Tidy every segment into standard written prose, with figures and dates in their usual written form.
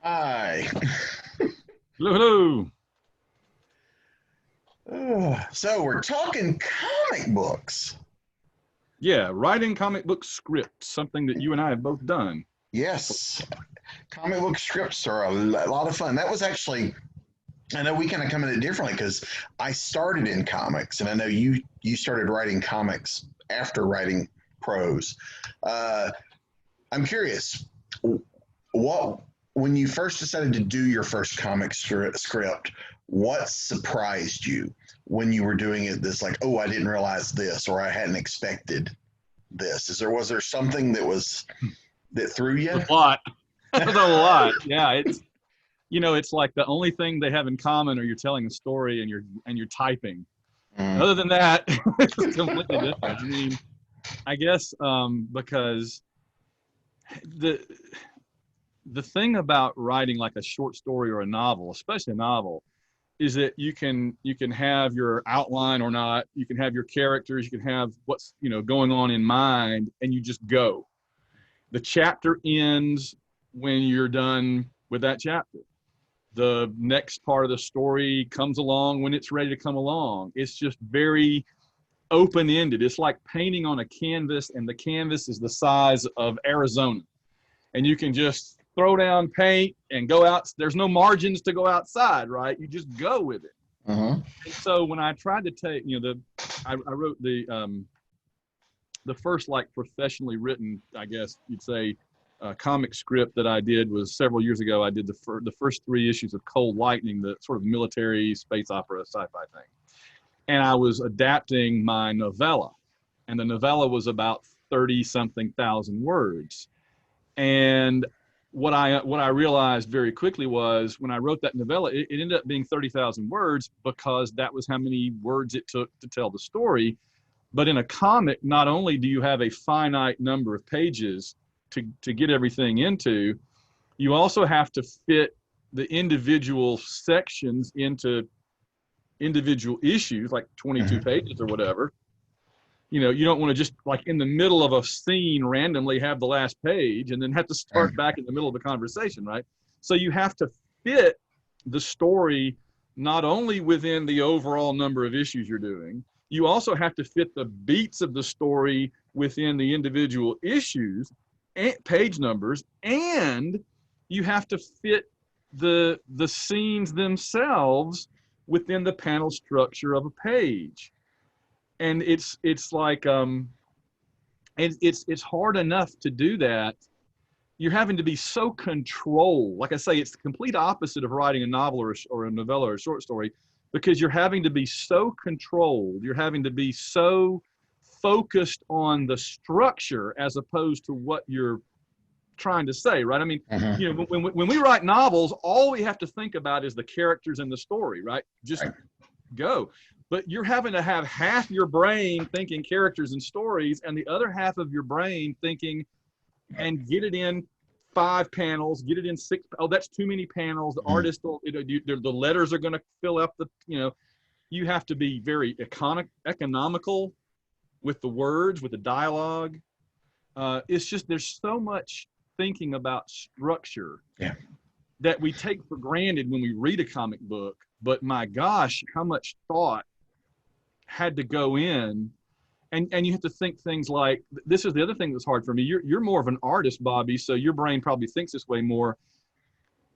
Hi. Hello, So we're talking comic books. Yeah, writing comic book scripts, something that you and I have both done. Yes, comic book scripts are a lot of fun. That was actually, I know we kind of come at it differently because I started in comics, and I know you started writing comics after writing prose. Uh, I'm curious, what when you first decided to do your first comic script, what surprised you when you were doing it? This like, oh, I didn't realize this, or I hadn't expected this. Was there something that threw A you? lot. A lot. Yeah, it's like the only thing they have in common are you're telling a story and you're typing. Mm. Other than that, it's completely different. I mean, I guess because the the thing about writing like a short story or a novel, especially a novel, is that you can have your outline or not, you can have your characters, you can have what's going on in mind, and you just go. The chapter ends when you're done with that chapter. The next part of the story comes along when it's ready to come along. It's just very open ended. It's like painting on a canvas, and the canvas is the size of Arizona. And you can just throw down paint and go out. There's no margins to go outside, right? You just go with it. Mm-hmm. And so when I tried to take, I wrote the first like professionally written, I guess you'd say, comic script that I did was several years ago. I did the first three issues of Cold Lightning, the sort of military space opera sci-fi thing, and I was adapting my novella, and the novella was about 30 something thousand words. And what I realized very quickly was when I wrote that novella, it ended up being 30,000 words because that was how many words it took to tell the story. But in a comic, not only do you have a finite number of pages to get everything into, you also have to fit the individual sections into individual issues, like 22 Mm-hmm. pages or whatever. You don't want to just like in the middle of a scene randomly have the last page and then have to start back in the middle of the conversation, right? So you have to fit the story not only within the overall number of issues you're doing, you also have to fit the beats of the story within the individual issues and page numbers, and you have to fit the scenes themselves within the panel structure of a page. And it's like and it's hard enough to do that. You're having to be so controlled. Like I say, it's the complete opposite of writing a novel or a novella or a short story, because you're having to be so controlled. You're having to be so focused on the structure as opposed to what you're trying to say, right? I mean, Mm-hmm. when we write novels, all we have to think about is the characters and the story, right? Just Right. go. But you're having to have half your brain thinking characters and stories and the other half of your brain thinking and get it in 5 panels, get it in 6. Oh, that's too many panels. The Mm-hmm. artist will, the letters are going to fill up you have to be very economical with the words, with the dialogue. It's just, there's so much thinking about structure Yeah. that we take for granted when we read a comic book. But my gosh, how much thought had to go in. And you have to think things like, this is the other thing that's hard for me. You're more of an artist, Bobby, so your brain probably thinks this way more.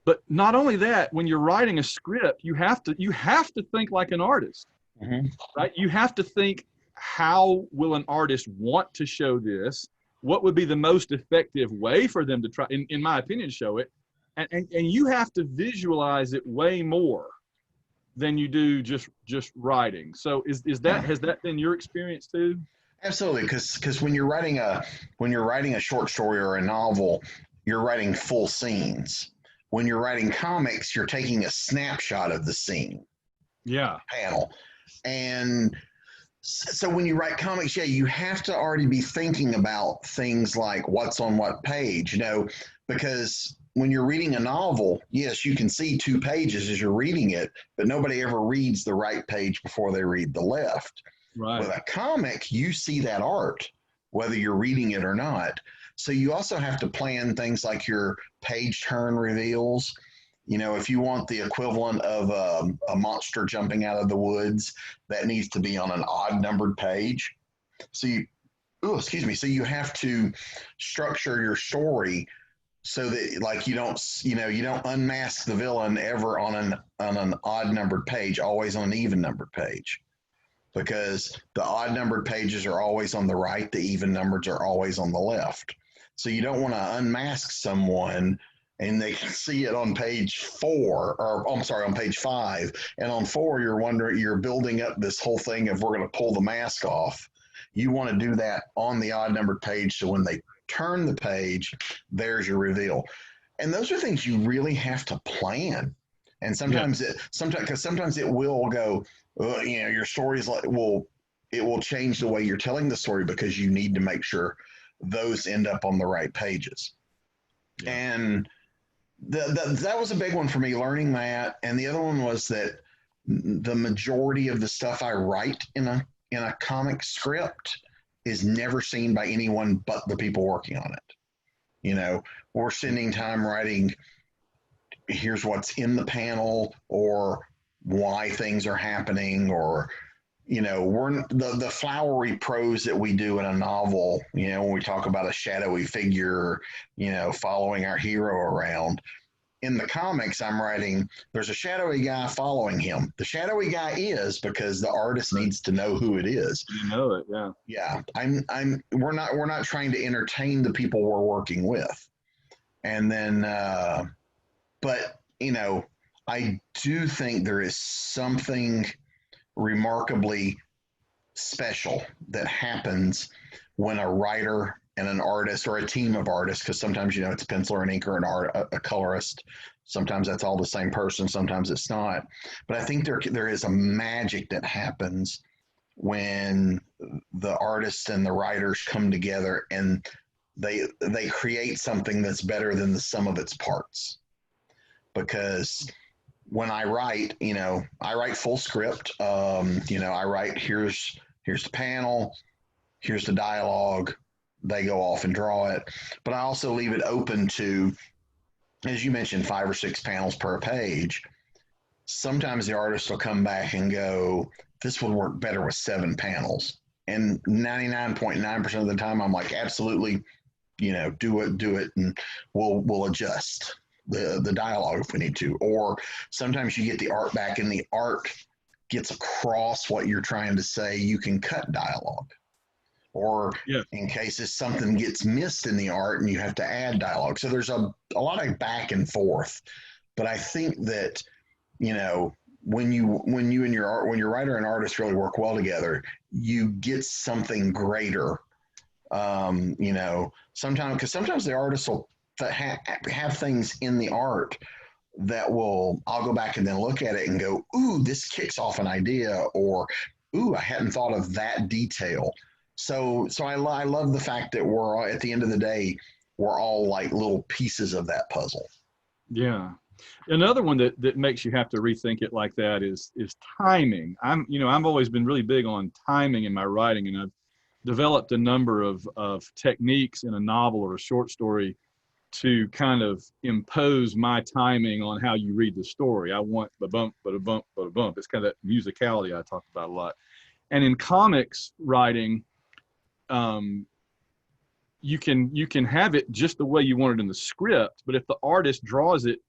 But not only that, when you're writing a script, you have to think like an artist, Mm-hmm. right? You have to think, how will an artist want to show this? What would be the most effective way for them to try, in my opinion, show it? And you have to visualize it way more than you do just writing. So is that, Yeah. has that been your experience too? Absolutely, because when you're writing a short story or a novel, you're writing full scenes. When you're writing comics, you're taking a snapshot of the scene Yeah. panel, and so when you write comics, yeah, you have to already be thinking about things like what's on what page, because when you're reading a novel, yes, you can see 2 pages as you're reading it, but nobody ever reads the right page before they read the left. With Right. a comic, you see that art, whether you're reading it or not. So you also have to plan things like your page turn reveals. If you want the equivalent of a monster jumping out of the woods, that needs to be on an odd numbered page. So so you have to structure your story so that like you don't unmask the villain ever on an odd numbered page, always on an even numbered page, because the odd numbered pages are always on the right, the even numbers are always on the left. So you don't want to unmask someone and they can see it on page 4, or I'm sorry, on page 5, and on 4 you're building up this whole thing of we're going to pull the mask off. You want to do that on the odd numbered page, so when they turn the page, there's your reveal. And those are things you really have to plan. And sometimes it will go, your stories it will change the way you're telling the story, because you need to make sure those end up on the right pages. Yeah. And that was a big one for me, learning that. And the other one was that the majority of the stuff I write in a comic script is never seen by anyone but the people working on it. We're spending time writing, here's what's in the panel, or why things are happening, or we're the flowery prose that we do in a novel, when we talk about a shadowy figure, following our hero around. In the comics, I'm writing, there's a shadowy guy following him. The shadowy guy is because the artist needs to know who it is. You know it, yeah. Yeah. We're not trying to entertain the people we're working with. And then, but I do think there is something remarkably special that happens when a writer and an artist, or a team of artists, because sometimes it's a penciler and inker and a colorist. Sometimes that's all the same person. Sometimes it's not. But I think there is a magic that happens when the artists and the writers come together and they create something that's better than the sum of its parts. Because when I write, I write full script. I write, here's the panel, here's the dialogue. They go off and draw it. But I also leave it open to, as you mentioned, 5 or 6 panels per page. Sometimes the artist will come back and go, this would work better with 7 panels. And 99.9% of the time, I'm like, absolutely, do it, and we'll adjust the dialogue if we need to. Or sometimes you get the art back and the art gets across what you're trying to say. You can cut dialogue. Or in cases something gets missed in the art and you have to add dialogue. So there's a lot of back and forth. But I think that, when your writer and artist really work well together, you get something greater. Sometimes the artist will have things in the art that I'll go back and then look at it and go, ooh, this kicks off an idea, or ooh, I hadn't thought of that detail. So I love the fact that we're all, at the end of the day, we're all like little pieces of that puzzle. Yeah. Another one that makes you have to rethink it like that is timing. I've always been really big on timing in my writing, and I've developed a number of techniques in a novel or a short story to kind of impose my timing on how you read the story. I want the bump, but a bump, but a bump. It's kind of that musicality I talk about a lot. And in comics writing, you can have it just the way you want it in the script, but if the artist draws it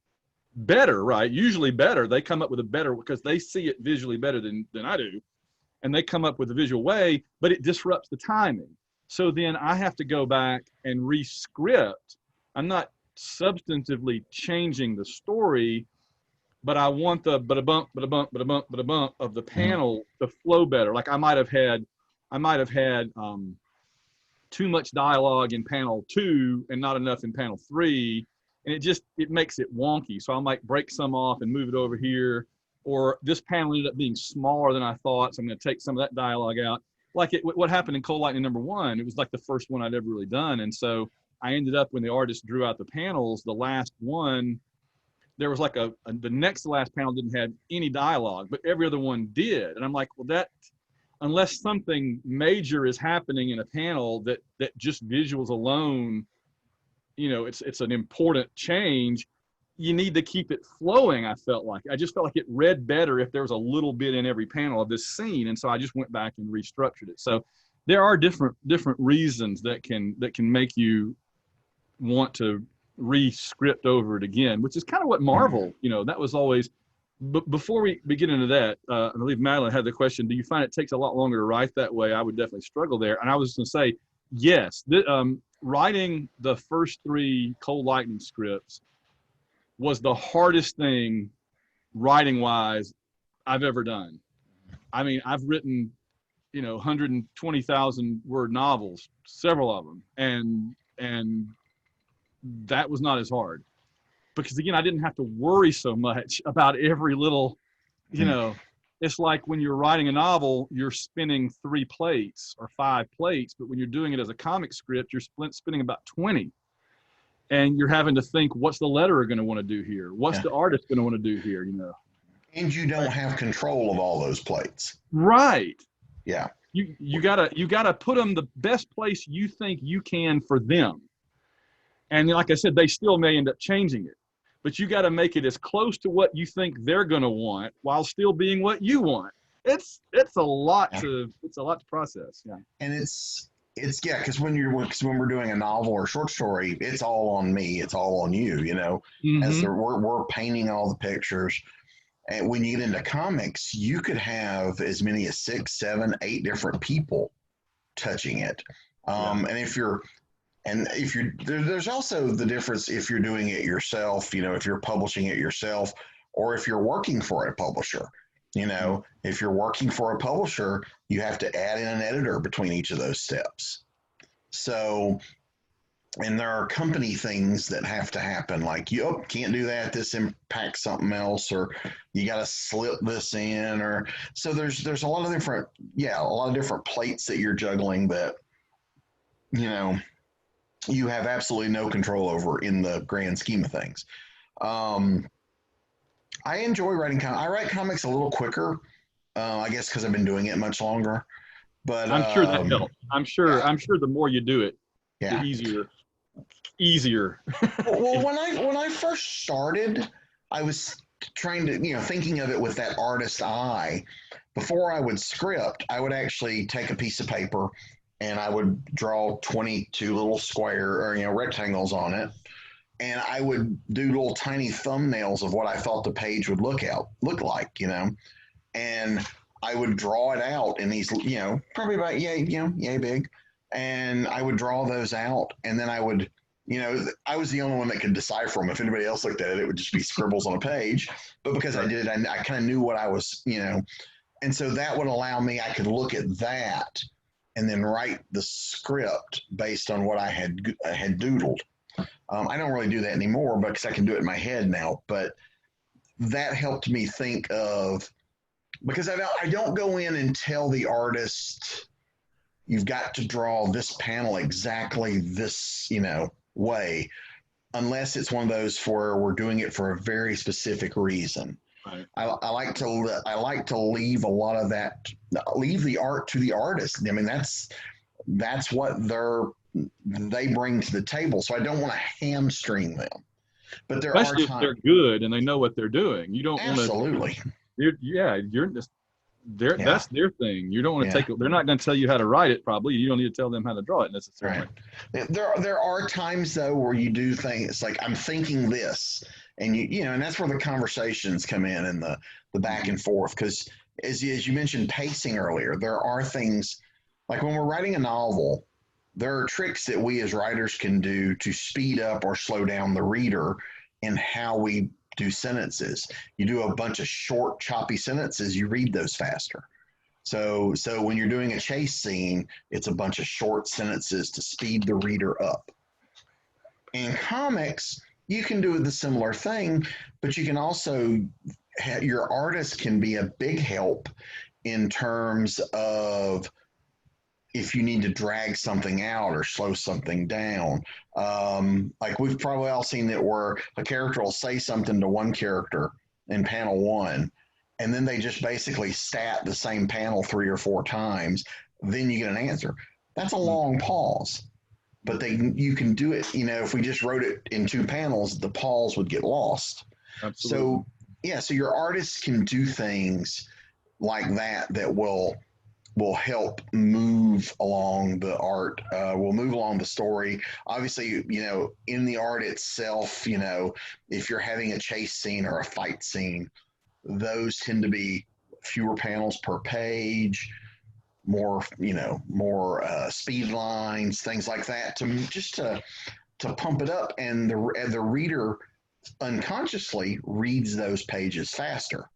better, right, usually better, they come up with a better, because they see it visually better than I do, and they come up with a visual way, but it disrupts the timing. So then I have to go back and re-script. I'm not substantively changing the story, but I want the but a bump, but a bump, but a bump, but a bump of the panel to flow better. Like I might have had too much dialogue in panel 2 and not enough in panel 3, and it makes it wonky. So I might break some off and move it over here, or this panel ended up being smaller than I thought, so I'm going to take some of that dialogue out. Like what happened in Cold Lightning #1, it was like the first one I'd ever really done, and so I ended up, when the artist drew out the panels, the last one, there was like the next to last panel didn't have any dialogue, but every other one did. And I'm like, well, that, unless something major is happening in a panel that just visuals alone it's an important change. You need to keep it flowing. I just felt like it read better if there was a little bit in every panel of this scene. And so I just went back and restructured it. So there are different reasons that can make you want to re-script over it again, which is kind of what Marvel, that was always. But before we get into that, I believe Madeline had the question, do you find it takes a lot longer to write that way? I would definitely struggle there. And I was going to say, yes, writing the first 3 Cold Lightning scripts was the hardest thing writing-wise I've ever done. I mean, I've written, 120,000 word novels, several of them, and that was not as hard. Because again, I didn't have to worry so much about every little, it's like when you're writing a novel, you're spinning 3 plates or 5 plates, but when you're doing it as a comic script, you're spinning about 20. And you're having to think, what's the letterer going to want to do here? What's the artist going to want to do here? And you don't have control of all those plates. Right. Yeah. You gotta put them the best place you think you can for them. And like I said, they still may end up changing it, but you got to make it as close to what you think they're going to want while still being what you want. It's a lot to process. Yeah. And it's because when we're doing a novel or short story, it's all on me, it's all on you, as we're painting all the pictures. And when you get into comics, you could have as many as 6, 7, 8 different people touching it. There's also the difference if you're doing it yourself, if you're publishing it yourself, or if you're working for a publisher. If you're working for a publisher, you have to add in an editor between each of those steps. So, and there are company things that have to happen, like you can't do that. This impacts something else, or you got to slip this in, or so there's a lot of different plates that you're juggling that, you have absolutely no control over in the grand scheme of things. I enjoy writing comics. I write comics a little quicker, I guess because I've been doing it much longer. But I'm sure that helps. I'm sure the more you do it, the easier. Well, when I first started, I was trying to, thinking of it with that artist eye. Before I would script, I would actually take a piece of paper and I would draw 22 little square or rectangles on it. And I would do little tiny thumbnails of what I thought the page would look like, and I would draw it out in these, probably about yay big. And I would draw those out, and then I would, I was the only one that could decipher them. If anybody else looked at it, it would just be scribbles on a page. But because I did it, I kind of knew what I was, and so that would allow me, I could look at that and then write the script based on what I had doodled. I don't really do that anymore because I can do it in my head now, but that helped me think of, because I don't go in and tell the artist, you've got to draw this panel exactly this, way, unless it's one of those where we're doing it for a very specific reason. Right. I like to leave a lot of that, leave the art to the artist. I mean, that's what they bring to the table. So I don't want to hamstring them. But there especially are times, if they're good and they know what they're doing. You don't absolutely. That's their thing. You don't want to take it. They're not going to tell you how to write it. Probably you don't need to tell them how to draw it necessarily. Right. There are times though where you do things like I'm thinking this, and and that's where the conversations come in and the back and forth. Because as you mentioned pacing earlier, there are things like when we're writing a novel, there are tricks that we as writers can do to speed up or slow down the reader in how we do sentences. You do a bunch of short, choppy sentences, you read those faster. So when you're doing a chase scene, it's a bunch of short sentences to speed the reader up. In comics, you can do the similar thing, but you can also your artist can be a big help in terms of if you need to drag something out or slow something down. Like we've probably all seen it where a character will say something to one character in panel 1, and then they just basically stat the same panel 3 or 4 times. Then you get an answer. That's a long pause. but you can do it. If we just wrote it in 2 panels, the pause would get lost. Absolutely. So yeah, so your artists can do things like that will help move along the art, will move along the story. Obviously, in the art itself, if you're having a chase scene or a fight scene, those tend to be fewer panels per page, more, more speed lines, things like that, to pump it up, and the reader unconsciously reads those pages faster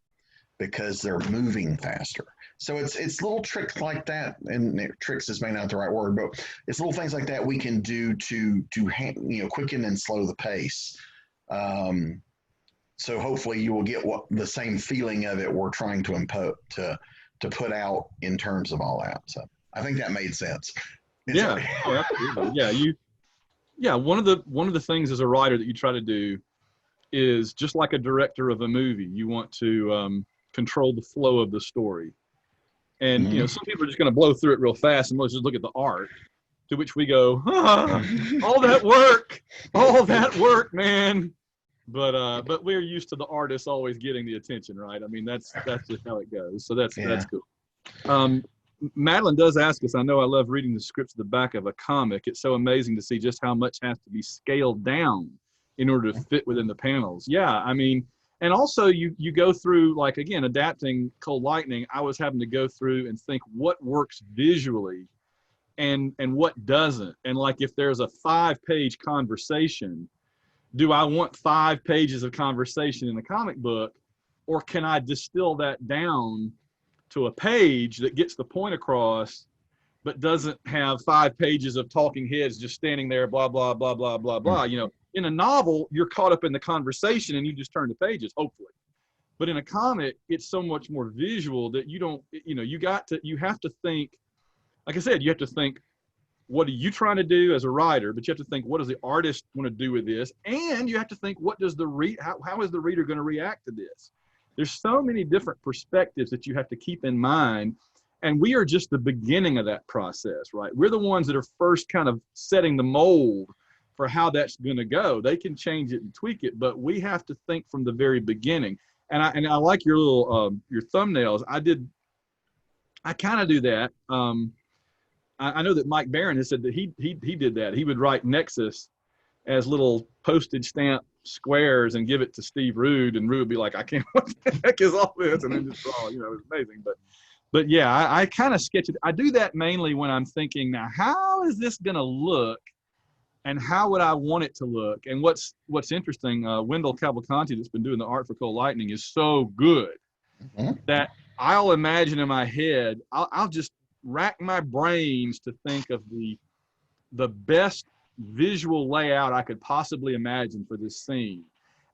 because they're moving faster. So it's little tricks like that, and tricks is maybe not the right word, but it's little things like that we can do to quicken and slow the pace. So hopefully you will get the same feeling of it we're trying to put out in terms of all that. So I think that made sense. Yeah. Oh, absolutely. Yeah. One of the things as a writer that you try to do is, just like a director of a movie, you want to control the flow of the story. And some people are just going to blow through it real fast and let's just look at the art. To which we go, all that work, man. But we're used to the artist always getting the attention, right? I mean, that's just how it goes. So that's cool. Madeline does ask us, I know I love reading the scripts at the back of a comic. It's so amazing to see just how much has to be scaled down in order to fit within the panels. Yeah, I mean, and also you go through, like, again, adapting Cold Lightning, I was having to go through and think what works visually and what doesn't. And like, if there's a 5-page conversation, do I want 5 pages of conversation in the comic book, or can I distill that down to a page that gets the point across, but doesn't have 5 pages of talking heads just standing there, blah, blah, blah, blah, blah, blah. In a novel, you're caught up in the conversation and you just turn the pages, hopefully. But in a comic, it's so much more visual that you don't, you have to think, like I said, you have to think, what are you trying to do as a writer? But you have to think, what does the artist want to do with this? And you have to think, what does how is the reader going to react to this? There's so many different perspectives that you have to keep in mind. And we are just the beginning of that process, right? We're the ones that are first kind of setting the mold for how that's going to go. They can change it and tweak it, but we have to think from the very beginning. And I like your little your thumbnails. I kind of do that. I know that Mike Barron has said that he did that. He would write Nexus as little postage stamp squares and give it to Steve Rude, and Rude would be like, I can't, what the heck is all this? And then just draw, it was amazing. But yeah, I kind of sketch it. I do that mainly when I'm thinking, now, how is this going to look? And how would I want it to look? And what's interesting, Wendell Cavalcanti, that's been doing the art for Cold Lightning, is so good that I'll imagine in my head, I'll just rack my brains to think of the best visual layout I could possibly imagine for this scene.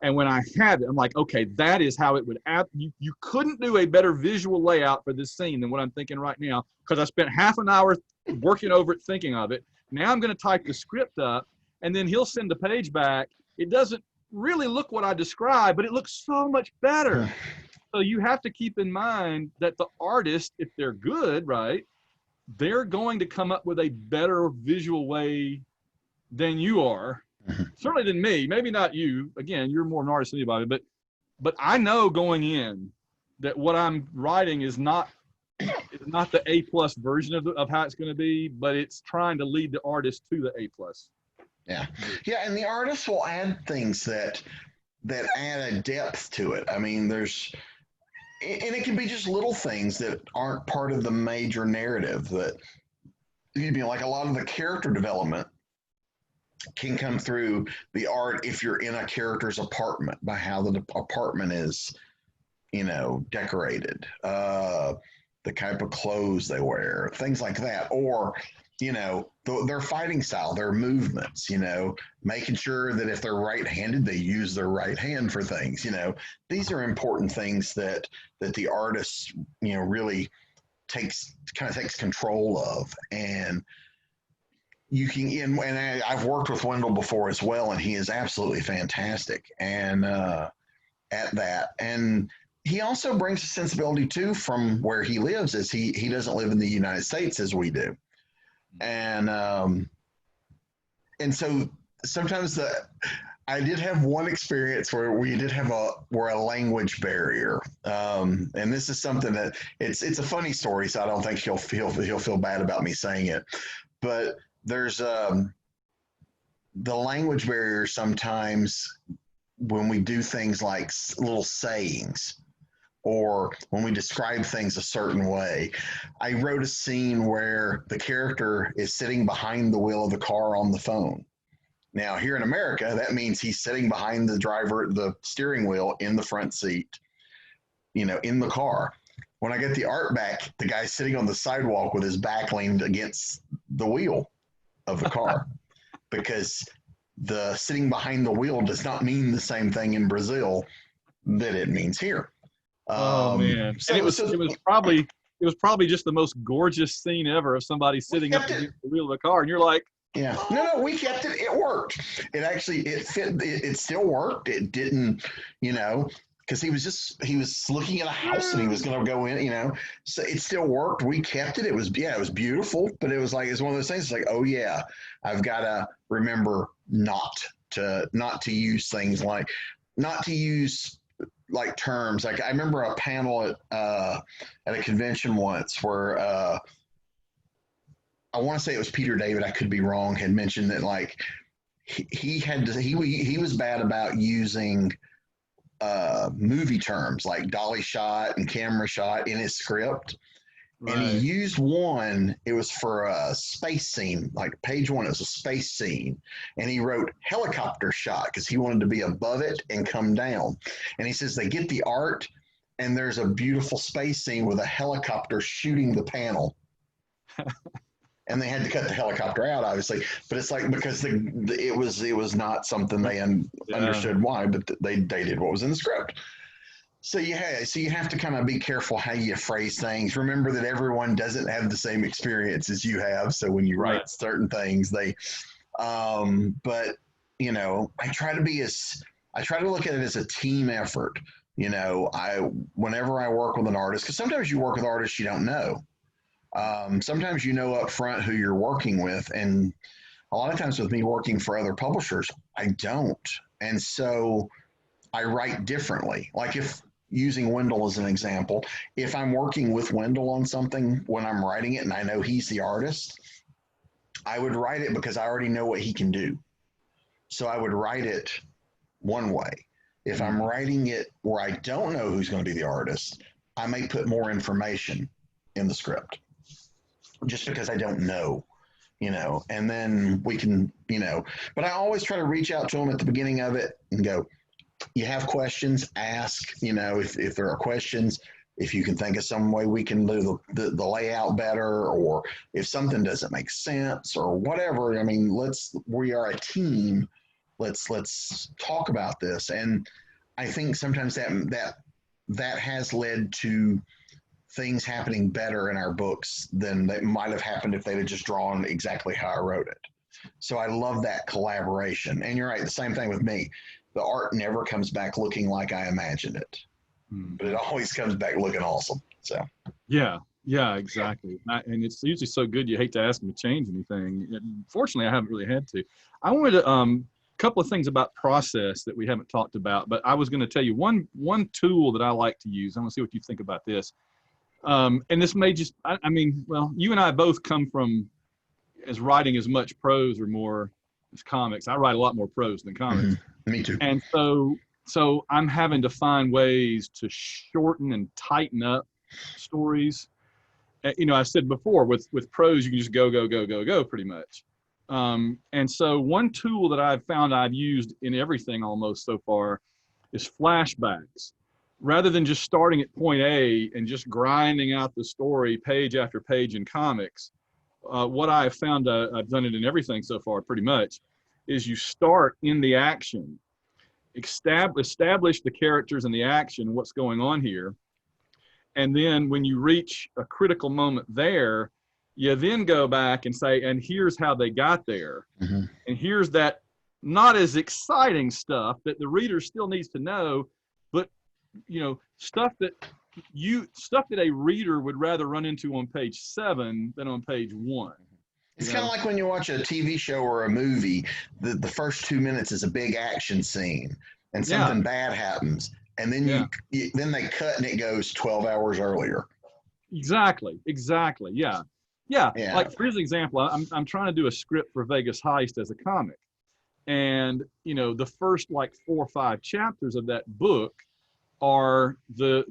And when I have it, I'm like, okay, that is how it would you couldn't do a better visual layout for this scene than what I'm thinking right now, because I spent half an hour working over it, thinking of it. Now I'm going to type the script up, and then he'll send the page back. It doesn't really look what I described, but it looks so much better. So you have to keep in mind that the artist, if they're good, right, they're going to come up with a better visual way than you are. Certainly than me. Maybe not you. Again, you're more an artist than anybody. But I know going in that what I'm writing is not the A+ version of how it's going to be, but it's trying to lead the artist to the A+. Yeah, and the artist will add things that add a depth to it. I mean, and it can be just little things that aren't part of the major narrative. That, like a lot of the character development can come through the art if you're in a character's apartment, by how the apartment is, decorated, the type of clothes they wear, things like that, or their fighting style, their movements, making sure that if they're right-handed, they use their right hand for things. These are important things that the artist, really takes control of. And you can, and I've worked with Wendell before as well, and he is absolutely fantastic and at that. And he also brings a sensibility too from where he lives, as he doesn't live in the United States as we do. And and so sometimes I did have one experience where we did have a language barrier, and this is something that it's a funny story, so I don't think he'll feel bad about me saying it, but there's the language barrier sometimes when we do things like little sayings or when we describe things a certain way. I wrote a scene where the character is sitting behind the wheel of the car on the phone. Now, here in America, that means he's sitting behind the steering wheel in the front seat, in the car. When I get the art back, the guy's sitting on the sidewalk with his back leaned against the wheel of the car because the sitting behind the wheel does not mean the same thing in Brazil that it means here. Oh man! So, and it was probably just the most gorgeous scene ever of somebody sitting up against the wheel of a car, and you're like, yeah, no, we kept it. It worked. It fit. It still worked. It didn't, because he was looking at a house and he was going to go in, so it still worked. We kept it. It was beautiful, but it was one of those things. It's like, oh yeah, I've got to remember not to use things not to use terms. Like I remember a panel at a convention once where I want to say it was Peter David, I could be wrong, had mentioned that he was bad about using movie terms like dolly shot and camera shot in his script. Right. And he used one, it was for a space scene, like page 1, it was a space scene. And he wrote helicopter shot because he wanted to be above it and come down. And he says they get the art and there's a beautiful space scene with a helicopter shooting the panel. And they had to cut the helicopter out, obviously. But it's because it was not something they understood why, but they did what was in the script. So you have to kind of be careful how you phrase things. Remember that everyone doesn't have the same experience as you have. So when you write certain things, but I try to look at it as a team effort. Whenever I work with an artist, because sometimes you work with artists you don't know. Sometimes up front who you're working with, and a lot of times with me working for other publishers, I don't. And so I write differently. Like if using Wendell as an example, if I'm working with Wendell on something when I'm writing it and I know he's the artist, I would write it because I already know what he can do. So I would write it one way. If I'm writing it where I don't know who's going to be the artist, I may put more information in the script just because I don't know, and then we can, but I always try to reach out to them at the beginning of it and go, you have questions, ask, if there are questions, if you can think of some way we can do the layout better, or if something doesn't make sense or whatever. I mean, we are a team. Let's talk about this. And I think sometimes that has led to things happening better in our books than they might have happened if they'd have just drawn exactly how I wrote it. So I love that collaboration. And you're right, the same thing with me. The art never comes back looking like I imagined it, but it always comes back looking awesome. So yeah, exactly. And it's usually so good you hate to ask them to change anything. Fortunately, I haven't really had to. I wanted to couple of things about process that we haven't talked about, but I was going to tell you one tool that I like to use. I want to see what you think about this. And this may just, well, you and I both come from as writing as much prose or more as comics. I write a lot more prose than comics. Me too. And so I'm having to find ways to shorten and tighten up stories. I said before, with prose, you can just go pretty much. And so one tool that I've found I've used in everything almost so far is flashbacks. Rather than just starting at point A and just grinding out the story page after page in comics, what I've found, I've done it in everything so far pretty much, is you start in the action, establish the characters and the action, what's going on here. And then when you reach a critical moment there, you then go back and say, and here's how they got there. And here's that not as exciting stuff that the reader still needs to know, but stuff that a reader would rather run into on page 7 than on page 1. It's kind of like when you watch a TV show or a movie, the first 2 minutes is a big action scene and something bad happens. And then then they cut and it goes 12 hours earlier. Exactly. Yeah. Like for example, I'm trying to do a script for Vegas Heist as a comic. And, you know, the first like 4 or 5 chapters of that book are the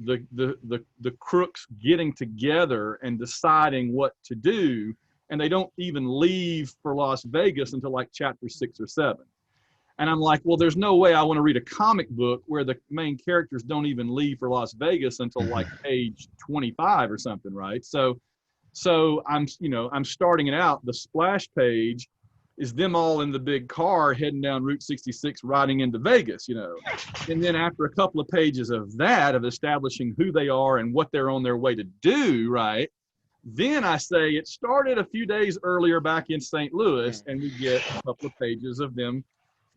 crooks getting together and deciding what to do, and they don't even leave for Las Vegas until like chapter 6 or 7. And I'm like, well, there's no way I want to read a comic book where the main characters don't even leave for Las Vegas until like page 25 or something, right? So I'm starting it out. The splash page is them all in the big car heading down Route 66, riding into Vegas, you know. And then after a couple of pages of that, of establishing who they are and what they're on their way to do, right, then I say it started a few days earlier back in St. Louis, and we get a couple of pages of them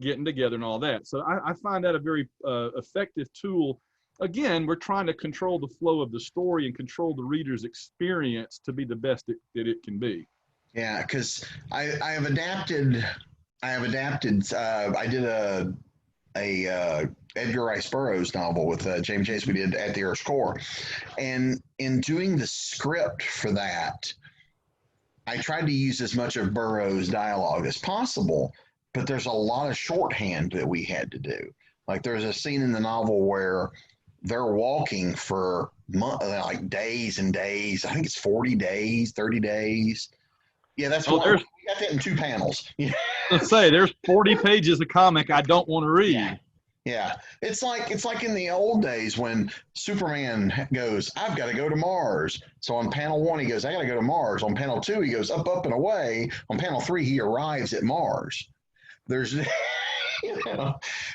getting together and all that. So I find that a very effective tool. Again, we're trying to control the flow of the story and control the reader's experience to be the best that it can be. Yeah, because I have adapted. I did a Edgar Rice Burroughs novel with James Chase. We did At the Earth's Core, and in doing the script for that, I tried to use as much of Burroughs' dialogue as possible. But there's a lot of shorthand that we had to do. Like there's a scene in the novel where they're walking for like days and days. I think it's 40 days, 30 days. Yeah, that's what we got that in 2 panels. Let's say there's 40 pages of comic I don't want to read. Yeah. It's like in the old days when Superman goes, I've got to go to Mars. So on panel 1, he goes, I got to go to Mars. On panel 2, he goes up, up and away. On panel 3, he arrives at Mars. There's,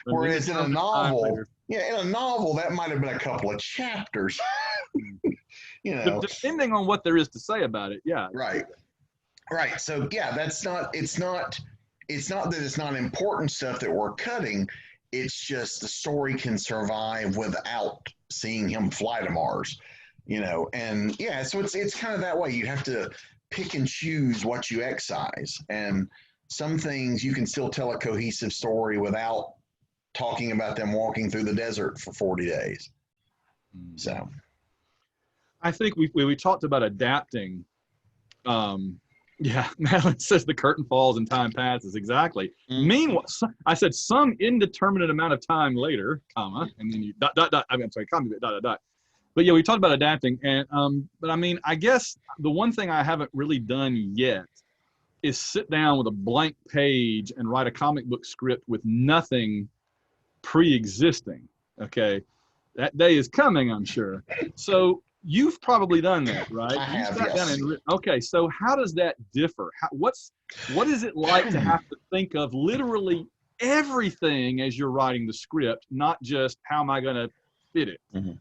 whereas in a novel, that might have been a couple of chapters, depending on what there is to say about it. Yeah. Right. So it's not that it's not important stuff that we're cutting. It's just the story can survive without seeing him fly to Mars, and so it's kind of that way. You have to pick and choose what you excise, and some things you can still tell a cohesive story without talking about them walking through the desert for 40 days. So I think we talked about adapting. Madeline says the curtain falls and time passes. Exactly. Meanwhile, I said some indeterminate amount of time later, comma, and then you ... I'm sorry, comma, ... But yeah, we talked about adapting, and but I mean, I guess the one thing I haven't really done yet is sit down with a blank page and write a comic book script with nothing pre-existing. Okay, that day is coming, I'm sure. So you've probably done that, right? I have, yes. Okay, so how does that differ? What is it like to have to think of literally everything as you're writing the script, not just how am I going to fit it? Mm-hmm.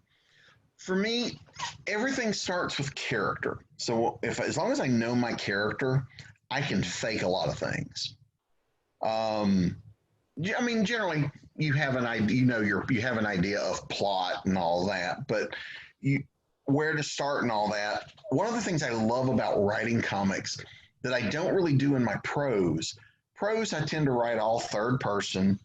For me, everything starts with character. So as long as I know my character, I can fake a lot of things. I mean, generally, you have an idea. You have an idea of plot and all that, but where to start and all that. One of the things I love about writing comics that I don't really do in my prose. Prose, I tend to write all third person.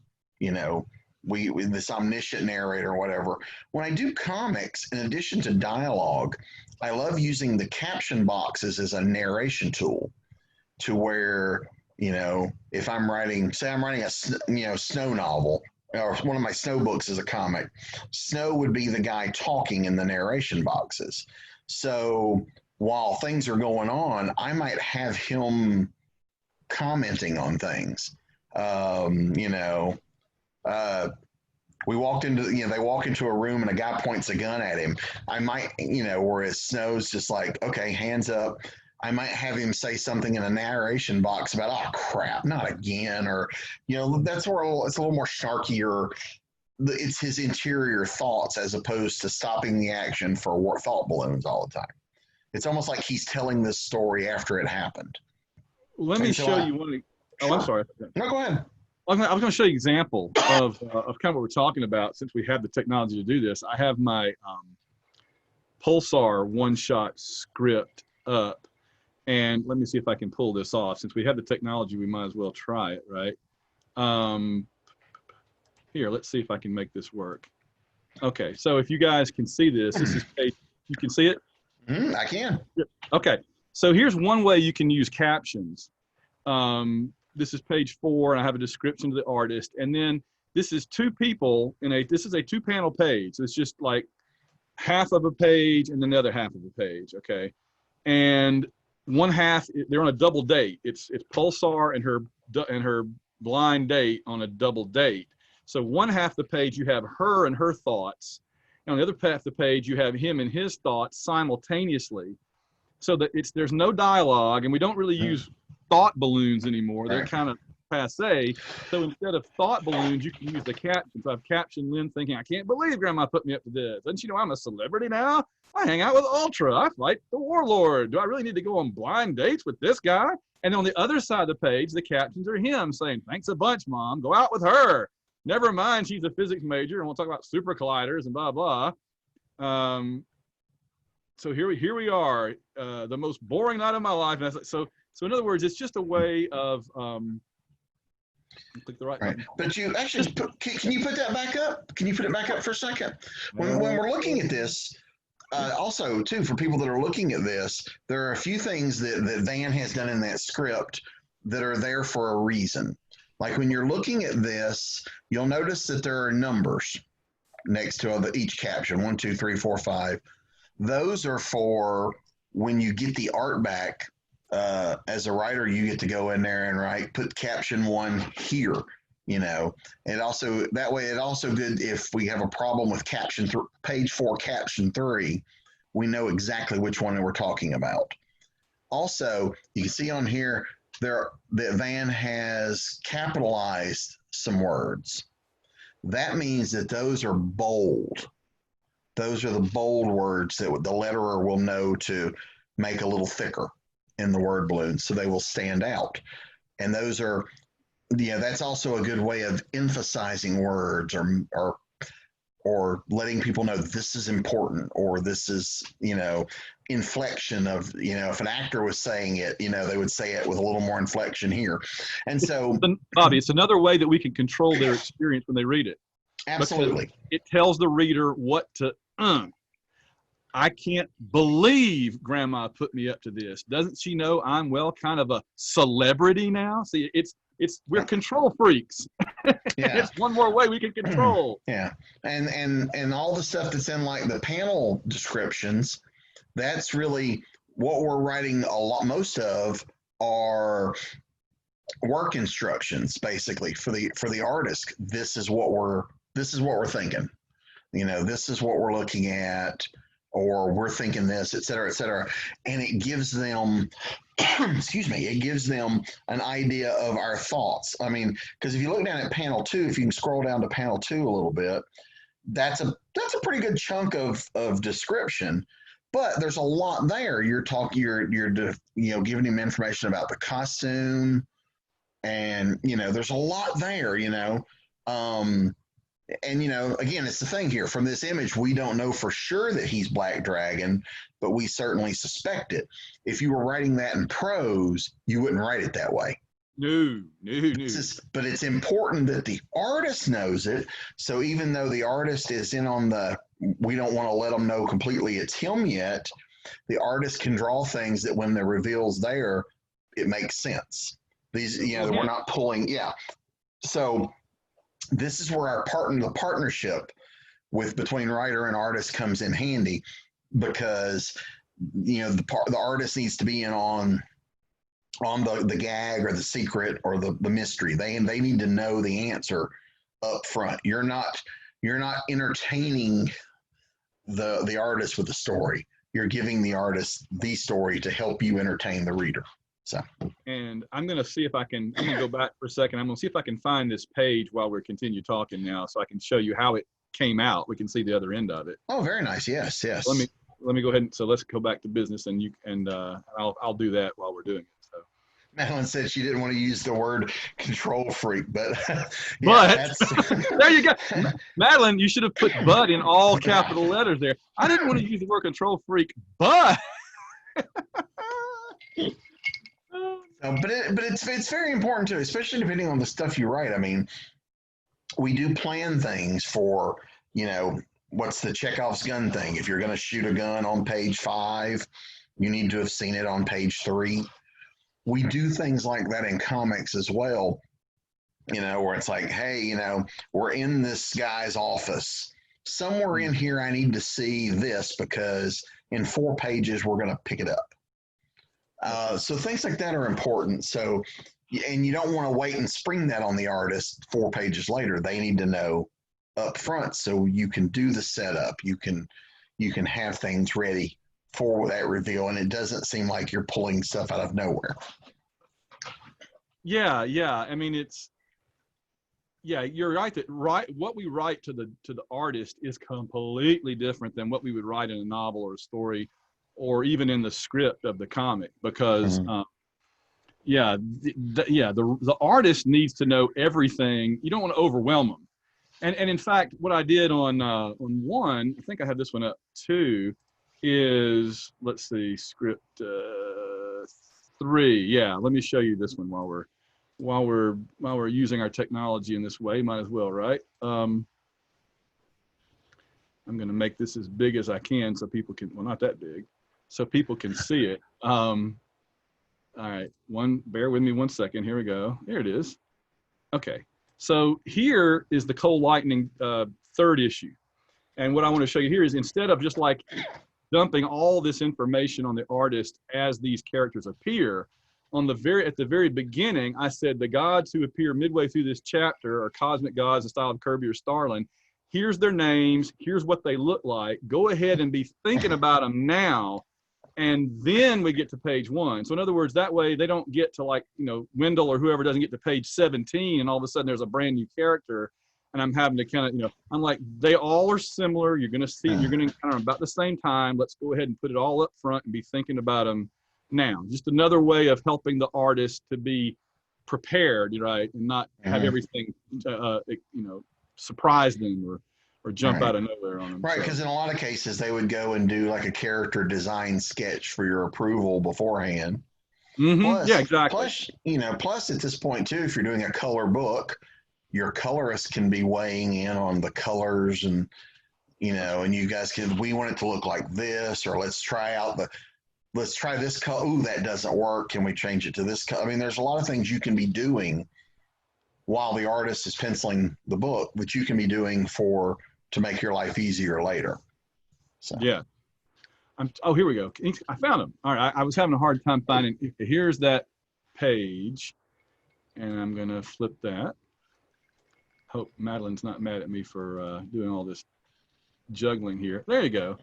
With this omniscient narrator or whatever. When I do comics, in addition to dialogue, I love using the caption boxes as a narration tool. To where, if I'm writing a snow novel, or one of my snow books is a comic, Snow would be the guy talking in the narration boxes. So while things are going on, I might have him commenting on things. We walked into, they walk into a room and a guy points a gun at him. I might, whereas Snow's just like, okay, hands up. I might have him say something in a narration box about, oh crap, not again, or that's where it's a little more snarky, or it's his interior thoughts as opposed to stopping the action for thought balloons all the time. It's almost like he's telling this story after it happened. Let me show you one. Sure. I'm sorry. No, go ahead. I was going to show you an example of kind of what we're talking about. Since we have the technology to do this, I have my Pulsar one-shot script up. And let me see if I can pull this off. Since we have the technology, we might as well try it, right? Here, let's see if I can make this work. Okay, so if you guys can see this, this is page, you can see it? I can. Okay, so here's one way you can use captions. This is page 4, and I have a description of the artist. And then this is two people this is a 2-panel page. So it's just like half of a page and then the other half of a page, okay? And one half, they're on a double date. It's Pulsar and her blind date on a double date. So one half of the page, you have her and her thoughts. And on the other half of the page, you have him and his thoughts simultaneously. So that there's no dialogue, and we don't really use thought balloons anymore. They're kind of passe. So instead of thought balloons, you can use the captions. I've captioned Lynn thinking, I can't believe Grandma put me up to this. Doesn't she know I'm a celebrity now? I hang out with Ultra. I fight the warlord. Do I really need to go on blind dates with this guy? And on the other side of the page, the captions are him saying, thanks a bunch, Mom. Go out with her. Never mind, she's a physics major, and we'll talk about super colliders and blah, blah. So here we are, the most boring night of my life. And I was like, so in other words, it's just a way of click the right button. But you actually can you put that back up? Can you put it back up for a second? When we're looking at this, also too, for people that are looking at this, there are a few things that Van has done in that script that are there for a reason. Like when you're looking at this, you'll notice that there are numbers next to each caption, 1, 2, 3, 4, 5. Those are for when you get the art back. As a writer, you get to go in there and put caption 1 here. You know, that way it's also good if we have a problem with page 4, caption 3, we know exactly which one we're talking about. Also, you can see on here that Van has capitalized some words. That means that those are bold. Those are the bold words that the letterer will know to make a little thicker in the word balloon, so they will stand out. And those are, that's also a good way of emphasizing words or letting people know this is important, or this is, inflection of, if an actor was saying it, they would say it with a little more inflection here. And so, Bobby, it's another way that we can control their experience when they read it. Absolutely. It tells the reader what to, I can't believe Grandma put me up to this. Doesn't she know I'm kind of a celebrity now? See, we're control freaks. Yeah. It's one more way we can control. Yeah. And all the stuff that's in like the panel descriptions, that's really what we're writing most of are work instructions basically for the artist. This is what we're thinking. This is what we're looking at, or we're thinking this, et cetera, et cetera. And it gives them, it gives them an idea of our thoughts. I mean, because if you look down at panel 2, if you can scroll down to panel 2 a little bit, that's a pretty good chunk of description, but there's a lot there. You're giving him information about the costume, and, there's a lot there, and, again, it's the thing here. From this image, we don't know for sure that he's Black Dragon, but we certainly suspect it. If you were writing that in prose, you wouldn't write it that way. No. But it's important that the artist knows it. So even though the artist is in on we don't want to let them know completely it's him yet, the artist can draw things that when the reveal's there, it makes sense. These, we're not pulling. Yeah. So this is where the partnership between writer and artist comes in handy, because the artist needs to be in on the gag or the secret or the mystery. They need to know the answer up front. You're not entertaining the artist with the story. You're giving the artist the story to help you entertain the reader. So, and I'm going to go back for a second. I'm going to see if I can find this page while we continue talking now, so I can show you how it came out. We can see the other end of it. Oh, very nice. Yes. Let me go ahead so let's go back to business, and I'll do that while we're doing it. So Madeline said she didn't want to use the word control freak, but there you go. Madeline, you should have put "but" in all capital letters there. I didn't want to use the word control freak, but But it's very important too, especially depending on the stuff you write. I mean, we do plan things for, you know, what's the Chekhov's gun thing? If you're going to shoot a gun on page 5, you need to have seen it on page 3. We do things like that in comics as well, you know, where it's like, hey, you know, we're in this guy's office. Somewhere in here, I need to see this because in 4 pages, we're going to pick it up. So things like that are important. So, and you don't want to wait and spring that on the artist 4 pages later. They need to know up front so you can do the setup. You can have things ready for that reveal, and it doesn't seem like you're pulling stuff out of nowhere. Yeah. I mean, you're right that what we write to the artist is completely different than what we would write in a novel or a story, or even in the script of the comic, because the artist needs to know everything. You don't want to overwhelm them. And in fact, what I did on 1, I think I have this one up too, is, let's see, script 3. Yeah, let me show you this one while we're using our technology in this way. Might as well, right? I'm going to make this as big as I can so people can, well, not that big, so people can see it. All right, bear with me 1 second. Here we go. There it is. Okay, so here is the Cold Lightning 3rd issue. And what I want to show you here is, instead of just like dumping all this information on the artist as these characters appear, at the very beginning, I said the gods who appear midway through this chapter are cosmic gods in style of Kirby or Starlin. Here's their names. Here's what they look like. Go ahead and be thinking about them now. And then we get to page 1. So in other words, that way they don't get to, like, you know, Wendell or whoever doesn't get to page 17 and all of a sudden there's a brand new character. And I'm having to kind of, you know, I'm like, they all are similar. You're going to see, you're going to kind of about the same time. Let's go ahead and put it all up front and be thinking about them now. Just another way of helping the artist to be prepared, right, and not have everything, you know, surprise them or jump out of nowhere on them. Right, because in a lot of cases they would go and do like a character design sketch for your approval beforehand. Plus, yeah, exactly. Plus at this point too, if you're doing a color book, your colorist can be weighing in on the colors, and you know, and you guys can, we want it to look like this, or let's try this color. Ooh, that doesn't work. Can we change it to this color? I mean, there's a lot of things you can be doing while the artist is penciling the book that you can be doing to make your life easier later. So. Yeah. Oh, here we go. I found them. All right. I was having a hard time finding. Here's that page, and I'm going to flip that. Hope Madeline's not mad at me for doing all this juggling here. There you go.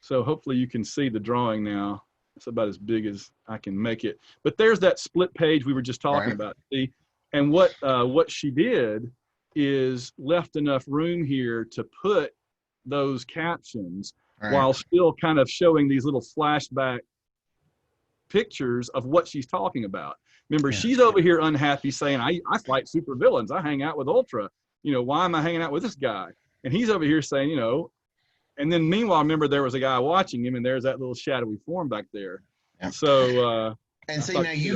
So hopefully you can see the drawing now. It's about as big as I can make it. But there's that split page we were just talking about. See? And what she did is left enough room here to put those captions while still kind of showing these little flashback pictures of what she's talking about. Remember, she's over here unhappy saying, I fight super villains. I hang out with Ultra. You know, why am I hanging out with this guy? And he's over here saying, you know, and then meanwhile, remember, there was a guy watching him, and there's that little shadowy form back there. Yeah. So, and see, now you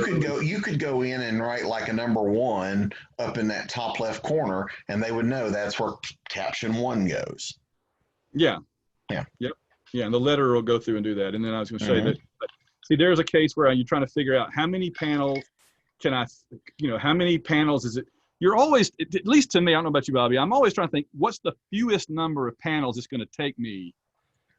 could go in and write like a number 1 up in that top left corner, and they would know that's where caption 1 goes. Yeah. Yeah. Yep. Yeah. And the letterer will go through and do that. And then I was going to say that, see, there's a case where you're trying to figure out how many panels how many panels is it? You're always, at least to me, I don't know about you, Bobby, I'm always trying to think, what's the fewest number of panels it's going to take me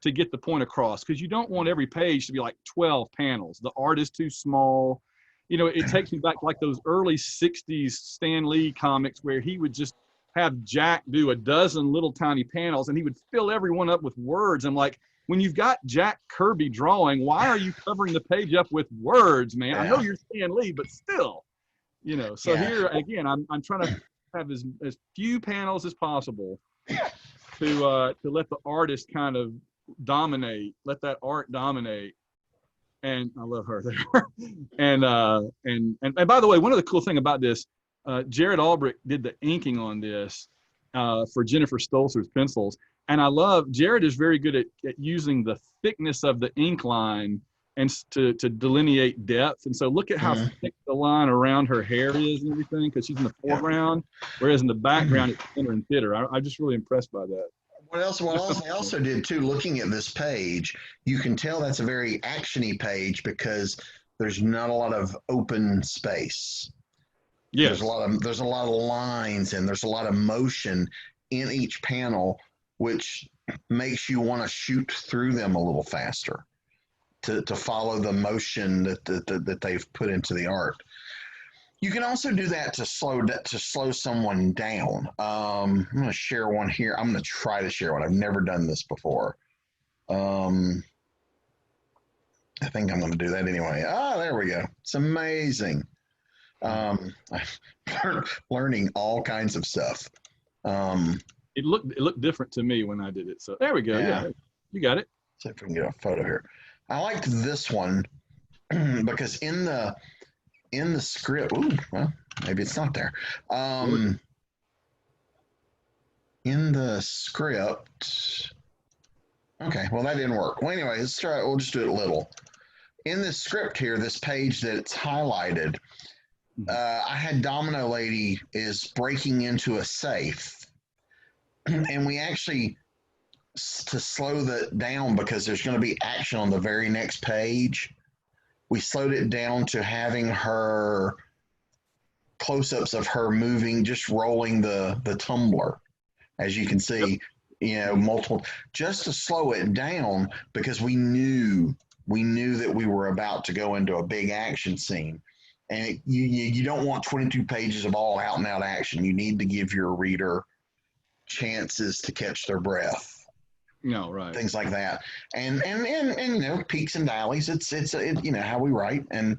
to get the point across? Because you don't want every page to be like 12 panels. The art is too small. You know, it takes me back to like those early 60s Stan Lee comics where he would just have Jack do a dozen little tiny panels and he would fill everyone up with words. I'm like, when you've got Jack Kirby drawing, why are you covering the page up with words, man? I know you're Stan Lee, but still, you know. So here again, I'm trying to have as few panels as possible to let the artist kind of dominate, let that art dominate. And I love her there. and by the way, one of the cool thing about this, Jared Albrecht did the inking on this for Jennifer Stolzer's pencils. And I love, Jared is very good at using the thickness of the ink line and to delineate depth. And so look at how thick the line around her hair is and everything, because she's in the foreground, whereas in the background it's thinner and thinner. I'm just really impressed by that. What else I also did too, looking at this page, you can tell that's a very actiony page because there's not a lot of open space. Yes. There's a lot of lines and there's a lot of motion in each panel, which makes you want to shoot through them a little faster to follow the motion that they've put into the art. You can also do that to slow someone down. I'm going to share one here. I'm going to try to share one. I've never done this before. I think I'm going to do that anyway. There we go. It's amazing. I'm learning all kinds of stuff. It looked different to me when I did it. So there we go. Yeah, you got it. See if we can get a photo here. I liked this one because in the script, well, maybe it's not there. In the script, okay, well, that didn't work. Well, anyway, let's try, we'll just do it little. In the script here, this page that's highlighted, I had Domino Lady is breaking into a safe. And we actually, to slow that down because there's going to be action on the very next page, we slowed it down to having her close-ups of her moving, just rolling the tumbler, as you can see, multiple, just to slow it down because we knew that we were about to go into a big action scene. And you don't want 22 pages of all out and out action. You need to give your reader chances to catch their breath. No, right. Things like that. And peaks and valleys. It's how we write. And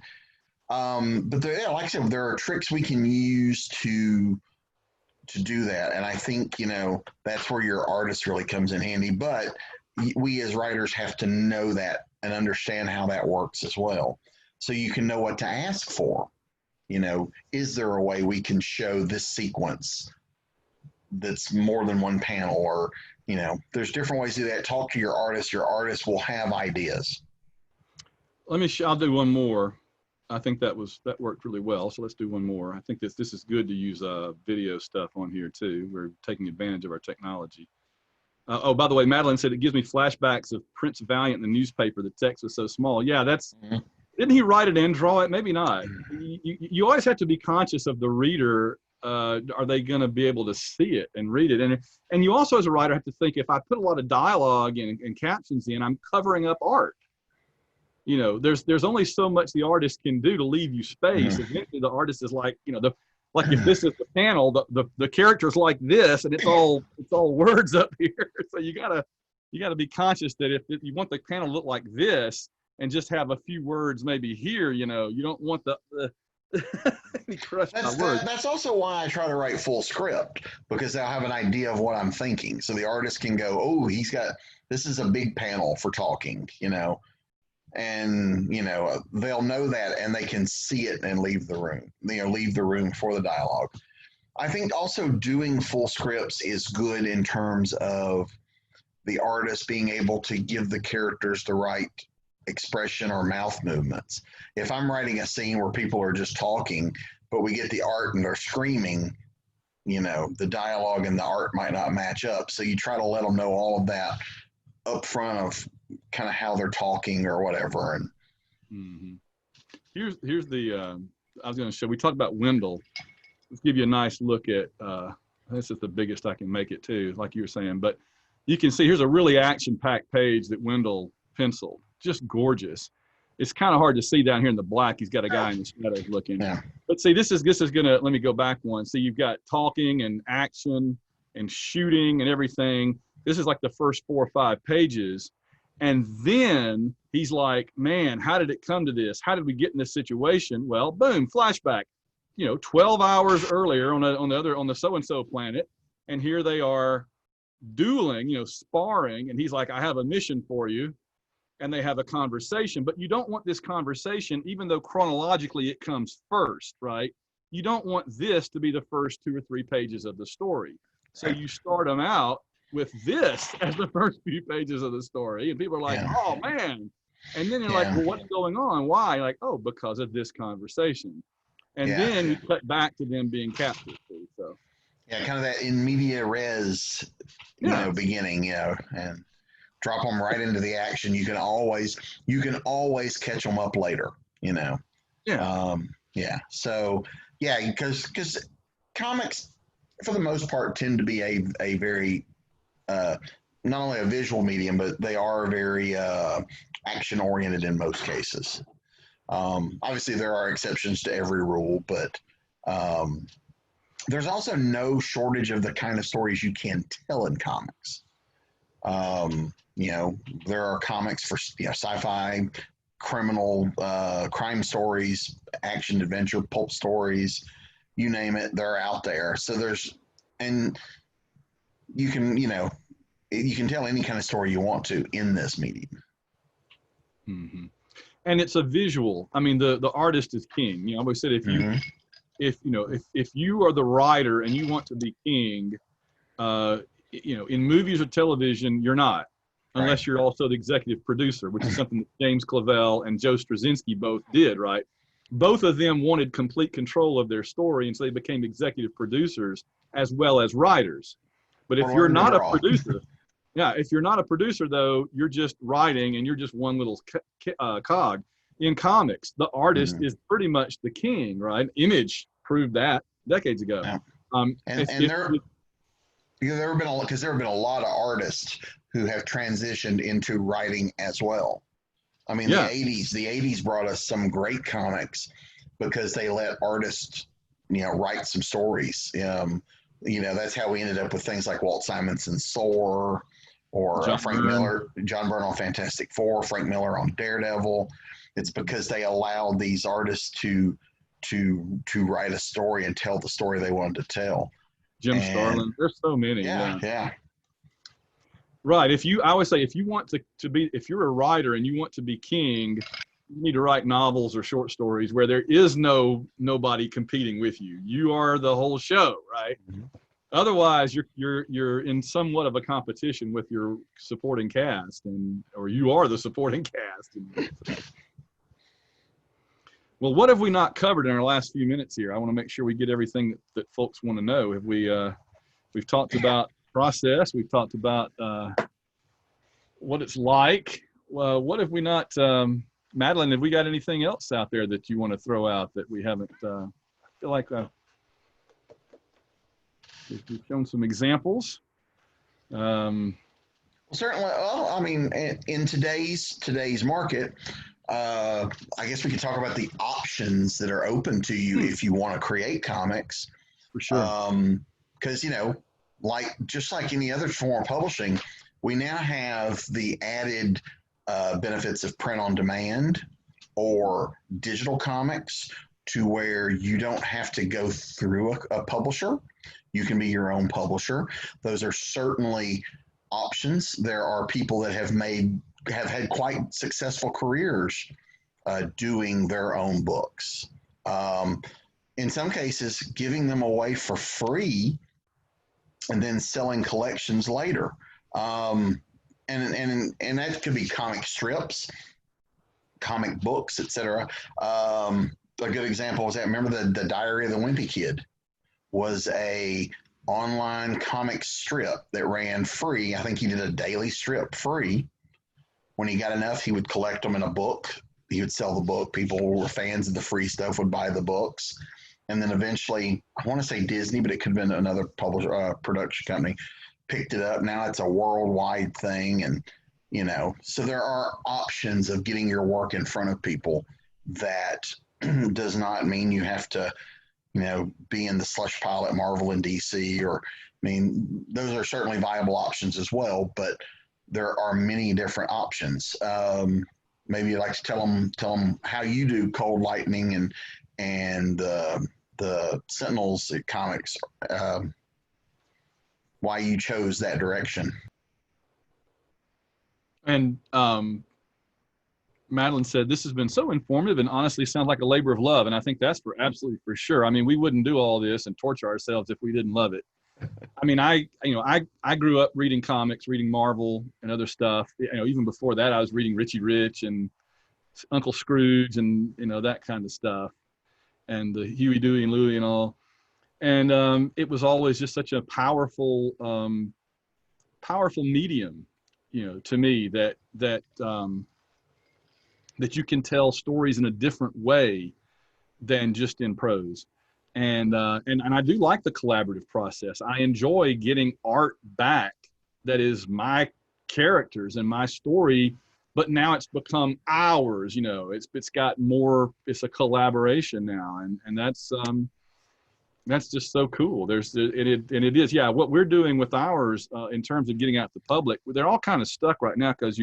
but there, like I said, there are tricks we can use to do that. And I think, that's where your artist really comes in handy. But we as writers have to know that and understand how that works as well. So you can know what to ask for. Is there a way we can show this sequence that's more than one panel, or there's different ways to do that. Talk to your artist. Your artist will have ideas. I'll do one more. I think that worked really well. So let's do one more. I think this is good to use video stuff on here too. We're taking advantage of our technology. By the way, Madeline said it gives me flashbacks of Prince Valiant in the newspaper. The text was so small. Yeah, didn't he write it and draw it? Maybe not. You always have to be conscious of the reader. Are they going to be able to see it and read it? And you also, as a writer, have to think, if I put a lot of dialogue and captions in, I'm covering up art. There's only so much the artist can do to leave you space. Eventually, the artist is like, like if this is the panel, the character's like this, and it's all words up here. So you gotta be conscious that if you want the panel to look like this and just have a few words maybe here, you don't want the That's also why I try to write full script, because I'll have an idea of what I'm thinking. So the artist can go, oh, this is a big panel for talking, and, they'll know that and they can see it and leave the room, leave the room for the dialogue. I think also doing full scripts is good in terms of the artist being able to give the characters the right expression or mouth movements. If I'm writing a scene where people are just talking, but we get the art and they're screaming, the dialogue and the art might not match up. So you try to let them know all of that up front of kind of how they're talking or whatever. And here's the I was going to show. We talked about Wendell. Let's give you a nice look at. This is the biggest I can make it too, like you were saying. But you can see here's a really action-packed page that Wendell penciled. Just gorgeous. It's kind of hard to see down here in the black. He's got a guy in the shadows looking. Yeah. But see, this is gonna. Let me go back one. See, you've got talking and action and shooting and everything. This is like the first 4 or 5 pages. And then he's like, man, how did it come to this? How did we get in this situation? Well, boom, flashback, 12 hours earlier on the so-and-so planet. And here they are dueling, sparring. And he's like, I have a mission for you. And they have a conversation, but you don't want this conversation, even though chronologically it comes first, right? You don't want this to be the first 2 or 3 pages of the story. So you start them out with this as the first few pages of the story, and people are like, oh man, And then you're like, well, what's going on? Why? Like, oh, because of this conversation. And then you cut back to them being captured. So yeah, kind of that in media res, beginning, and drop them right into the action. You can always catch them up later, Yeah. So because comics, for the most part, tend to be a very not only a visual medium, but they are very action oriented in most cases. Obviously, there are exceptions to every rule, but there's also no shortage of the kind of stories you can tell in comics. There are comics for sci-fi, criminal, crime stories, action adventure, pulp stories, you name it, they're out there. So and you can tell any kind of story you want to in this medium. Mm-hmm. And it's a visual. I mean, the artist is king. I always said if you are the writer and you want to be king, in movies or television, you're not, unless you're also the executive producer, which is something that James Clavell and Joe Straczynski both did, right? Both of them wanted complete control of their story, and so they became executive producers as well as writers. But if you're not a producer, if you're not a producer, though, you're just writing and you're just one little cog. In comics, the artist is pretty much the king, right? Image proved that decades ago. Yeah. There have been a lot of artists who have transitioned into writing as well. I mean, the 80s brought us some great comics because they let artists, write some stories. That's how we ended up with things like Walt Simonson's Thor, or Frank Miller, John Byrne on Fantastic Four, Frank Miller on Daredevil. It's because they allowed these artists to write a story and tell the story they wanted to tell. Jim Starlin, there's so many. Yeah. Right. I always say, if you want to be, if you're a writer and you want to be king, you need to write novels or short stories where there is nobody competing with you. You are the whole show, right? Mm-hmm. Otherwise, you're in somewhat of a competition with your supporting cast, or you are the supporting cast. Well, what have we not covered in our last few minutes here? I want to make sure we get everything that folks want to know. We've talked about process. We've talked about what it's like. What have we not, Madeline, have we got anything else out there that you want to throw out that we haven't, I feel like we've shown some examples. Well, certainly, I mean, in today's market, I guess we could talk about the options that are open to you if you want to create comics. For sure. Because, just like any other form of publishing, we now have the added benefits of print on demand or digital comics, to where you don't have to go through a publisher. You can be your own publisher. Those are certainly options. There are people that have had quite successful careers doing their own books. In some cases, giving them away for free and then selling collections later. And that could be comic strips, comic books, etc. A good example was that, remember the Diary of the Wimpy Kid was a online comic strip that ran free. I think he did a daily strip free. When he got enough, he would collect them in a book. He would sell the book. People who were fans of the free stuff would buy the books. And then eventually, I want to say Disney, but it could have been another publisher, production company, picked it up. Now it's a worldwide thing. And, so there are options of getting your work in front of people. That does not mean you have to, be in the slush pile at Marvel and DC, those are certainly viable options as well, but there are many different options. Maybe you'd like to tell them how you do Cold Lightning and the Sentinels comics, why you chose that direction. And Madeline said, this has been so informative and honestly sounds like a labor of love. And I think that's absolutely for sure. I mean, we wouldn't do all this and torture ourselves if we didn't love it. I mean, I grew up reading comics, reading Marvel and other stuff. Even before that, I was reading Richie Rich and Uncle Scrooge and that kind of stuff, and the Huey, Dewey, and Louie and all. And it was always just such a powerful medium, to me that you can tell stories in a different way than just in prose. And I do like the collaborative process. I enjoy getting art back that is my characters and my story, but now it's become ours. It's got more. It's a collaboration now, and that's just so cool. It is, yeah. What we're doing with ours in terms of getting out to the public, they're all kind of stuck right now because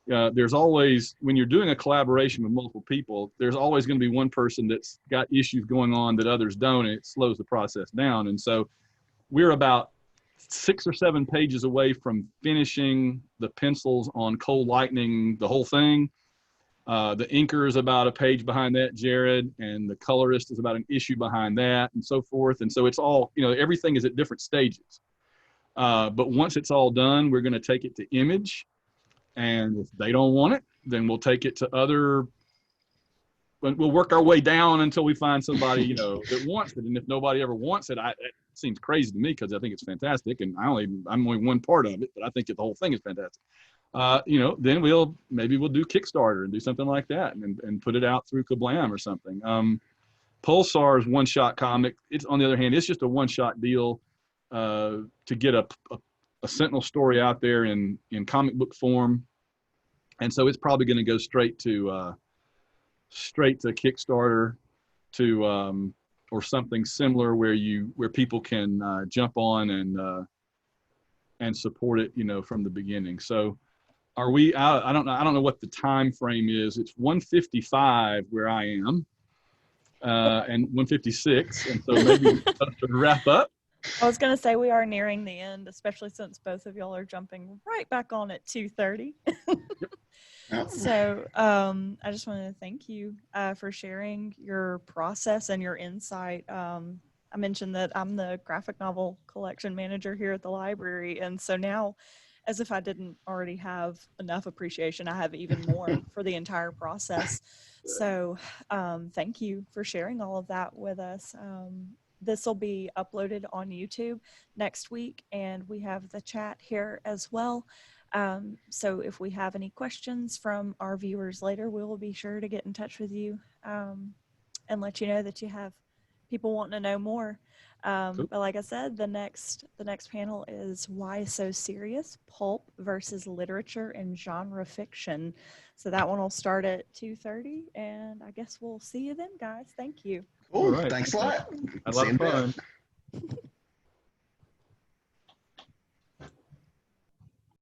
there's always, when you're doing a collaboration with multiple people, there's always going to be one person that's got issues going on that others don't, and it slows the process down. And so we're about 6 or 7 pages away from finishing the pencils on Cold Lightning, the whole thing. The inker is about a page behind that, Jared, and the colorist is about an issue behind that, and so forth. And so it's all, everything is at different stages. But once it's all done, we're going to take it to Image. And if they don't want it, then we'll take it to we'll work our way down until we find somebody, that wants it. And if nobody ever wants it, it seems crazy to me because I think it's fantastic. And I'm only one part of it, but I think the whole thing is fantastic. Then maybe we'll do Kickstarter and do something like that and put it out through Kablam or something. Pulsar's one-shot comic. It's, on the other hand, it's just a one-shot deal to get a Sentinel story out there in comic book form, and so it's probably going to go straight to Kickstarter or something similar where people can jump on and support it from the beginning. So are we out? I don't know what the time frame is. It's 1:55 where I am, and 1:56, and so maybe we should wrap up. I was going to say we are nearing the end, especially since both of y'all are jumping right back on at 2:30. Yep. So I just want to thank you for sharing your process and your insight. I mentioned that I'm the graphic novel collection manager here at the library. And so now, as if I didn't already have enough appreciation, I have even more for the entire process. So thank you for sharing all of that with us. This will be uploaded on YouTube next week, and we have the chat here as well. So if we have any questions from our viewers later, we will be sure to get in touch with you and let you know that you have people wanting to know more. Cool. But like I said, the next panel is Why So Serious? Pulp versus Literature and Genre Fiction. So that one will start at 2:30, and I guess we'll see you then, guys. Thank you. Cool. Right. Thanks a lot. A lot of fun.